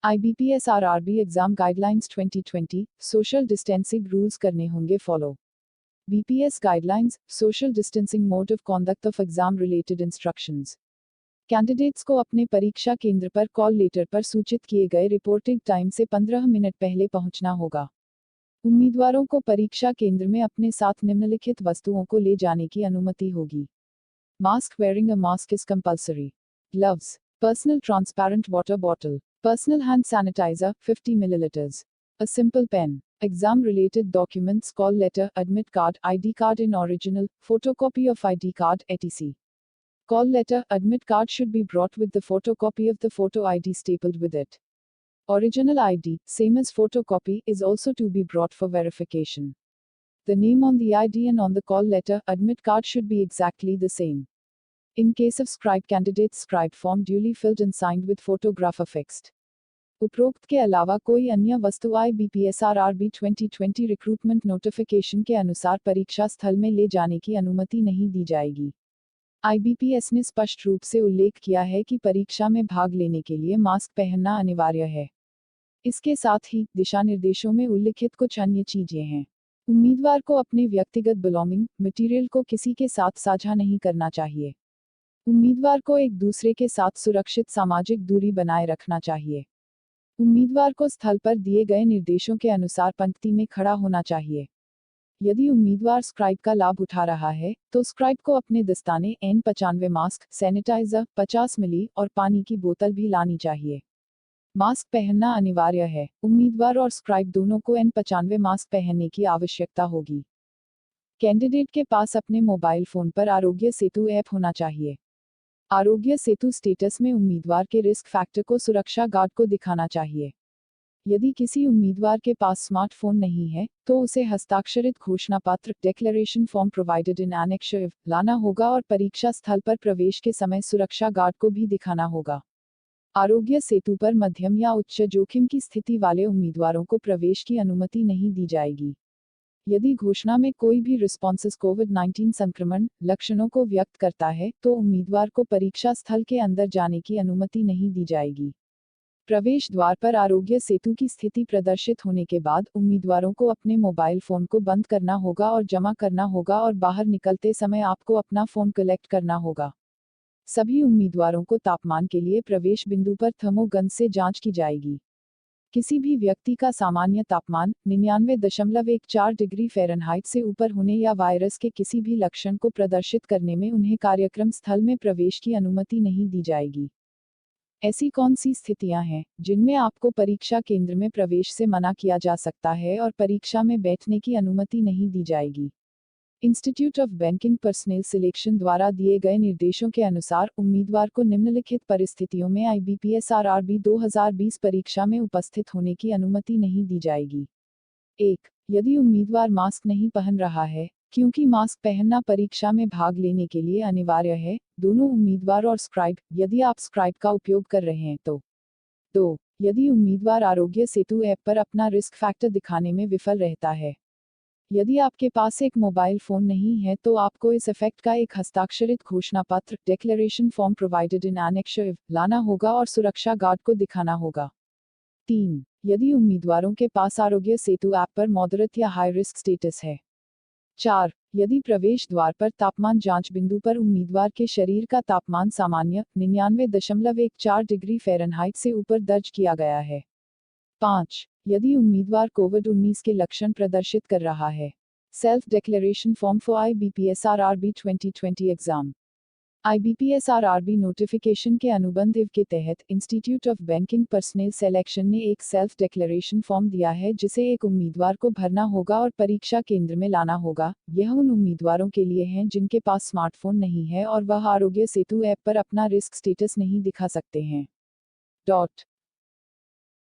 IBPS RRB exam guidelines 2020 social distancing rules करने होंगे follow. BPS guidelines social distancing mode of conduct of exam related instructions. Candidates को अपने परीक्षा केंद्र पर कॉल लेटर पर सूचित किए गए रिपोर्टिंग टाइम से 15 मिनट पहले पहुंचना होगा। उम्मीदवारों को परीक्षा केंद्र में अपने साथ निम्नलिखित वस्तुओं को ले जाने की अनुमति होगी। Mask wearing a mask is compulsory. Gloves, personal transparent water bottle, personal hand sanitizer 50 milliliters, a simple pen, exam related documents call letter, admit card, ID card in original, photocopy of ID card etc. Call letter, admit card should be brought with the photocopy of the photo ID stapled with it. Original ID, same as photocopy, is also to be brought for verification. The name on the ID and on the call letter, admit card should be exactly the same. In case of scribe candidates, scribe form duly filled and signed with photograph affixed. उपरोक्त के अलावा कोई अन्य वस्तु IBPS RRB 2020 recruitment notification के अनुसार परीक्षा स्थल में ले जाने की अनुमति नहीं दी जाएगी। IBPS ने स्पष्ट रूप से उल्लेख किया है कि परीक्षा में भाग लेने के लिए मास्क पहनना अनिवार्य है। इसके साथ ही दिशा निर्देशों में उल्लिखित कुछ अन्य चीजें हैं। उम्मीदवार को अपने व्यक्तिगत बिलोंगिंग मटेरियल को किसी के साथ साझा नहीं करना चाहिए। उम्मीदवार को एक दूसरे के साथ सुरक्षित सामाजिक दूरी बनाए रखना चाहिए। उम्मीदवार को स्थल पर दिए गए निर्देशों के अनुसार पंक्ति में खड़ा होना चाहिए। यदि उम्मीदवार स्क्राइब का लाभ उठा रहा है, तो स्क्राइब को अपने दस्ताने N95 मास्क, सैनिटाइजर 50 मिली और पानी की बोतल भी लानी चाहिए। मास्क पहनना अनिवार्य है। उम्मीदवार और स्क्राइब दोनों को N95 मास्क पहनने की आवश्यकता होगी। कैंडिडेट के पास अपने मोबाइल फोन पर आरोग्य सेतु ऐप होना चाहिए। आरोग्य सेतु स्टेटस में उम्मीदवार के रिस्क फैक्टर को सुरक्षा गार्ड को दिखाना चाहिए। यदि किसी उम्मीदवार के पास स्मार्टफोन नहीं है, तो उसे हस्ताक्षरित घोषणा पत्र declaration form provided in annex लाना होगा और परीक्षा स्थल पर प्रवेश के समय सुरक्षा गार्ड को भी दिखाना होगा। आरोग्य सेतु पर मध्यम या उच्च जोखिम की स्थिति वाले उम्मीदवारों को प्रवेश की अनुमति नहीं दी जाएगी। यदि घोषणा में कोई भी रिस्पॉन्सेस कोविड-19 संक्रमण लक्षणों को व्यक्त करता है, तो उम्मीदवार को परीक्षा स्थल के अंदर जाने की अनुमति नहीं दी जाएगी। प्रवेश द्वार पर आरोग्य सेतु की स्थिति प्रदर्शित होने के बाद उम्मीदवारों को अपने मोबाइल फोन को बंद करना होगा और जमा करना होगा और बाहर निकलते समय आपको अपना फोन कलेक्ट करना होगा। सभी उम्मीदवारों को तापमान के लिए प्रवेश बिंदु पर थर्मोगन से जांच की जाएगी। किसी भी व्यक्ति का सामान्य तापमान 99.14 डिग्री फ़ारेनहाइट से ऊपर होने या वायरस के किसी भी लक्षण को प्रदर्शित करने में उन्हें कार्यक्रम स्थल में प्रवेश की अनुमति नहीं दी जाएगी। ऐसी कौन सी स्थितियां हैं जिनमें आपको परीक्षा केंद्र में प्रवेश से मना किया जा सकता है और परीक्षा में बैठने की अनुमति नहीं दी जाएगी? Institute of banking personal selection द्वारा दिए गए निर्देशों के अनुसार उम्मीदवार को निम्नलिखित परिस्थितियों में IBPS RRB 2020 परीक्षा में उपस्थित होने की अनुमति नहीं दी जाएगी। 1. यदि उम्मीदवार मास्क नहीं पहन रहा है, क्योंकि मास्क पहनना परीक्षा में भाग लेने के लिए अनिवार्य है, दोनों उम्मीदवार और स्क्राइब, यदि आप स्क्राइब का उपयोग कर रहे हैं तो। 2. यदि उम्मीदवार आरोग्य सेतु ऐप पर अपना रिस्क फैक्टर दिखाने में विफल रहता है। यदि आपके पास एक मोबाइल फोन नहीं है, तो आपको इस इफेक्ट का एक हस्ताक्षरित घोषणा पत्र declaration form provided in annex लाना होगा और सुरक्षा गार्ड को दिखाना होगा। 3. यदि उम्मीदवारों के पास आरोग्य सेतु ऐप पर मॉडरेट या हाई रिस्क स्टेटस है। 4. यदि प्रवेश द्वार पर तापमान जांच बिंदु पर उम्मीदवार के शरीर का तापमान सामान्य 99.14 डिग्री फ़ारेनहाइट से ऊपर दर्ज किया गया है। 5. यदि उम्मीदवार कोविड-19 के लक्षण प्रदर्शित कर रहा है। Self declaration form for IBPS RRB 2020 exam. IBPS RRB notification के अनुबंध इव के तहत institute of banking personal selection ने एक सेल्फ डिक्लेरेशन फॉर्म दिया है जिसे एक उम्मीदवार को भरना होगा और परीक्षा केंद्र में लाना होगा। यह उन उम्मीदवारों के लिए है जिनके पास स्मार्टफोन नहीं है और वह आरोग्य सेतु ऐप पर अपना रिस्क स्टेटस नहीं दिखा सकते हैं।